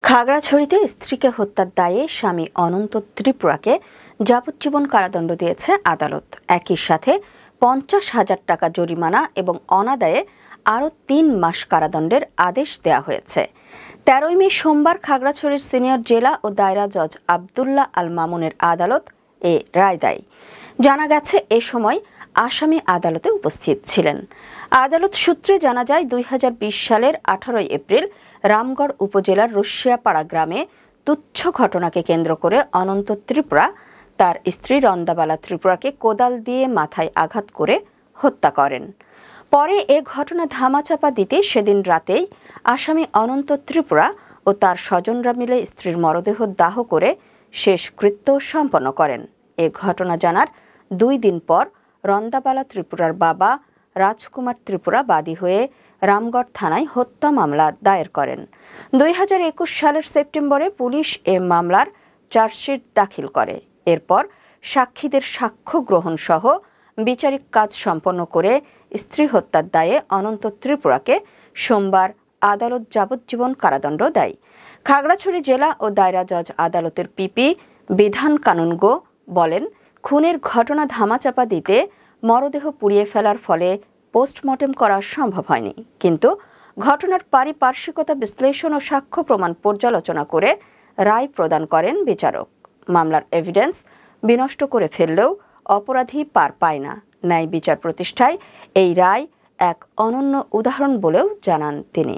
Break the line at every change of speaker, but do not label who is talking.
খাগড়াছড়িতে স্ত্রীকে হত্যার দায়ে স্বামী অনন্ত ত্রিপুরাকে যাবজ্জীবন কারাদণ্ড দিয়েছে আদালত। একই সাথে ৫০,০০০ টাকা জরিমানা এবং অনাদায়ে আরও ৩ মাস কারাদণ্ডের আদেশ দেওয়া হয়েছে। ১৩ মে সোমবার খাগড়াছড়ির সিনিয়র জেলা ও দায়রা জজ আবদুল্লাহ আল মামুনের আদালত এ রায় দেয়। জানা গেছে, এ সময় আসামি আদালতে উপস্থিত ছিলেন। আদালত সূত্রে জানা যায়, ২০২০ সালের ১৮ এপ্রিল রামগড় উপজেলার রশিয়াপাড়া গ্রামে তুচ্ছ ঘটনাকে কেন্দ্র করে অনন্ত ত্রিপুরা তার স্ত্রী রন্দাবালা ত্রিপুরাকে কোদাল দিয়ে মাথায় আঘাত করে হত্যা করেন। পরে এ ঘটনা ধামাচাপা দিতে সেদিন রাতেই আসামি অনন্ত ত্রিপুরা ও তার স্বজনরা মিলে স্ত্রীর মরদেহ দাহ করে শেষকৃত্য সম্পন্ন করেন। এ ঘটনা জানার ২ দিন পর রন্দাবালা ত্রিপুরার বাবা রাজকুমার ত্রিপুরা বাদী হয়ে রামগড় থানায় হত্যা মামলা দায়ের করেন। ২০২১ সালের সেপ্টেম্বরে পুলিশ এ মামলার চার্জশিট দাখিল করে। এরপর সাক্ষীদের সাক্ষ্য গ্রহণ সহ বিচারিক কাজ সম্পন্ন করে স্ত্রী হত্যার দায়ে অনন্ত ত্রিপুরাকে সোমবার আদালত যাবজ্জীবন কারাদণ্ড দেয়। খাগড়াছড়ি জেলা ও দায়রা জজ আদালতের পিপি বিধান কানুনগো বলেন, খুনের ঘটনা ধামাচাপা দিতে মরদেহ পুড়িয়ে ফেলার ফলে পোস্টমর্টেম করা সম্ভব হয়নি, কিন্তু ঘটনার পারিপার্শ্বিকতা বিশ্লেষণ ও সাক্ষ্য প্রমাণ পর্যালোচনা করে রায় প্রদান করেন বিচারক। মামলার এভিডেন্স বিনষ্ট করে ফেললেও অপরাধী পার পায় না। ন্যায় বিচার প্রতিষ্ঠায় এই রায় এক অনন্য উদাহরণ বলেও জানান তিনি।